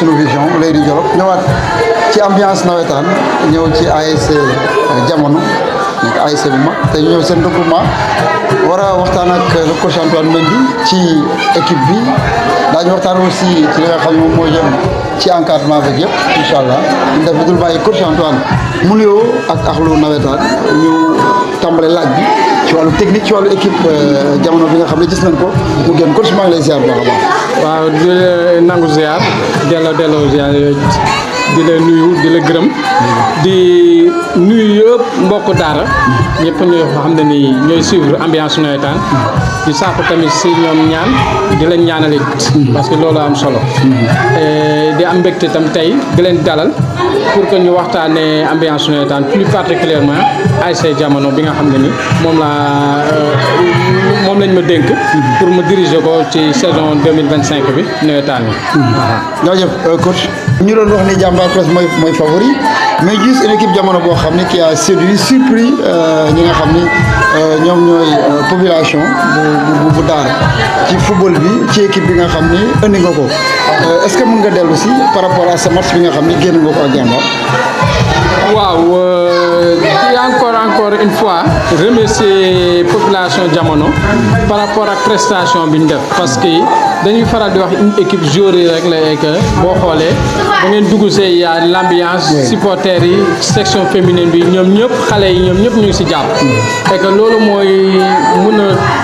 sunu vision lay di Jolof ñëwaat ci ambiance nawetaan ñëw ci ASC Jamono nekk ASC bu mag te ñëw seen regroupement war a waxtaan ak le coach Antoine Mendy ci équipe bi daañu waxtaan aussi ci li nga xam ne moom moo jëm ci encadrement bi yëpp incha allah ñu def dul bàyyi coach Antoine mu nuyoo ak axlu nawetaan ñu tàmbale laaj bi ci wàllu technique ci wàllu équipe Jamono bi nga xam ne gis nañ ko mu gën coach maa ngi lay ziar bu baax a baax. waaw di la nangu ziar delloo ziar di la nuyu di la gërëm di nuyu yëpp mbokk daara ñëpp ñoo xam ne ni ñooy suivre ambiance nawetaan di saako tamit si ñoom ñaan di leen ñaanal it parce que loolu am solo di am mbégte tam tey di leen dalal pour que ñu waxtaanee ambiance nawetaan plus particulièrement ASC Jamono bi nga xam ne ni moom lañ ma dénk pour ma diriger ko ci saison 2025 bi nawetaan yi. jaajëf coach ñu doon wax ni Jàmbaar presque mooy favori mais gis une équipe Jamono boo xam ne qui a séduit surpris ñi nga xam ni ñoom ñooy population bu Daara ci football bi ci équipe bi nga xam ni indi nga ko est-ce que mën nga dellu si par rapport à ce match bi nga xam ni génn nga ko ak Jàmbaar. waaw di encore une fois remercier population Jamono par rapport ak prestation bi ñu def parce que dañuy faral di wax une équipe joueur yi rek la que boo xoolee da ngeen dugg see y a l'ambiance supporters yi section féminine bi ñoom ñëpp xale yi ñoom ñëpp ñu ngi si jàpp et que loolu mooy mën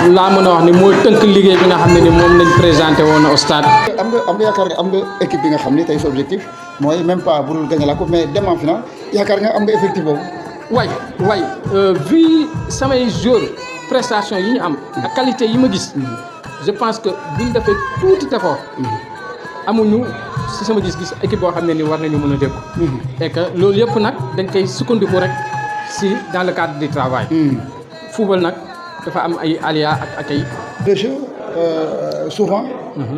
a wax ni mooy tënk liggéey bi nga xam ne ni moom lañ présenté woon au stade. am nga yaakaar nga am nga équipe bi nga xam ni tey sa objectif mooy même pas bu dul gagner la coupe mais dem en finale yaakaar nga am nga effectif boobu. way vu samay joueurs prestation yi ñu am ak qualité yi ma gis je pense que buñ defee tuuti effort amuñu si sama gis-gis équipe boo xam ne ni war nañu mën a dégg et que loolu yëpp nag dañ koy sukkandiku rek si dans le cadre du travail football nag dafa am ay aléas ak ay de jeu souvent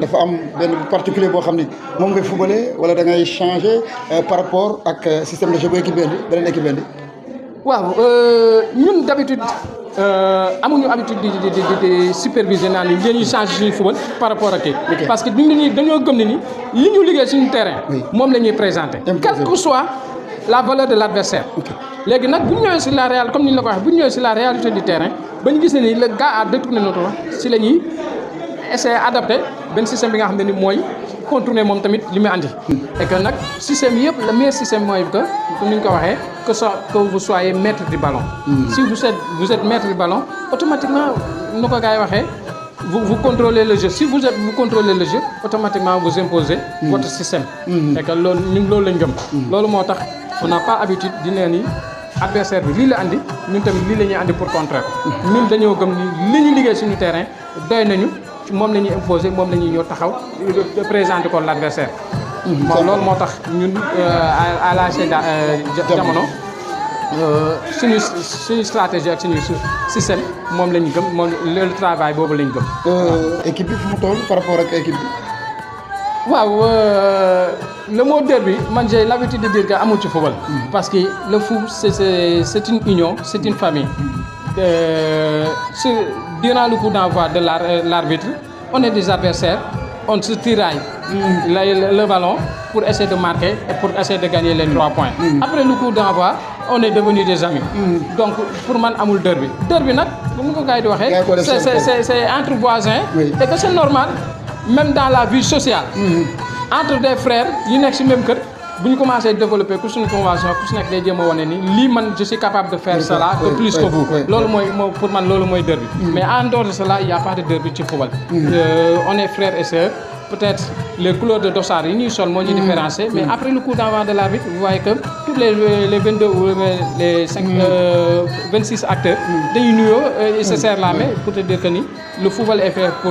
dafa am benn particulier boo xam ni moom ngay footballé wala da ngay changer par rapport ak système de jeu bu équipe bi beneen équipe bi waaw ñun d'habitude amuñu habitude di superviser naan ni ñuy changer suñu football par rapport ak kii parce que dañoo gëm ne ni li ñu liggéey suñu terrain moom la ñuy présenter quelle que soit la valeur de l'adversaire léegi nag bu ñu ñëwee si la réalité comme ni ñu la ko waxee bu ñu ñëwee si la réalité du terrain ba ñu gis ne ni le gars a détourné notre si la ñuy essayer adapter benn système bi nga xam ne ni mooy contourner moom tamit li muy andi et que nag système yëpp le meilleur système mooy que comme ni ñu ko waxee que vous soyez maître du ballon si vous êtes maître du ballon automatiquement nu ko gars yi waxee vous contrôlez le jeu si vous contrôlez le jeu automatiquement vous imposez votre système et que loolu ñun loolu lañ gëm loolu moo tax on n'a pas habitude di nee ni adversaire bi lii la andi ñun tamit lii la ñuy andi pour contrer ñun dañoo gëm ni li ñu liggéey suñu terrain doy nañu moom la ñuy imposer moom la ñuy ñëw taxaw présenter ko l'adversaire moom loolu moo tax ñun à l'ASC Jamono suñu stratégie ak suñu système moom la ñu gëm moom le travail boobu la ñu gëm. équipe bi fu mu toll par rapport ak équipe bi. waaw le mot derby man j'ai l'habitude de dire que amul ci football. parce que le foot c'est une union c'est une famille. Durant le coup d'envoi de l'arbitre on est des adversaires on se tiraille le ballon pour essayer de marquer et pour essayer de gagner les 3 points. Après le coup d'envoi on est devenus des amis. Donc pour man amul derby nag bu mu ko gars yi di waxee c'est entre voisins et que c'est normal même dans la vie sociale entre des frères yu nekk ci même kër bu ñu commencé développer ku suñu convention ku su nekk day jéem a wane ni lii man je suis capable de faire cela que plus que vous loolu mooy pour man loolu mooy derby mais en dehors de cela il y a pas de derby ci football on est frères et sœurs peut-être les couleurs de dossard yi ñuy sol moo ñuy différencier mais après le coup d'envoi de l'arbitre vous voyez que tous les 22 ou les 26 acteurs dañuy nuyoo ils se serrent la main pour te dire que ni le football est fait pour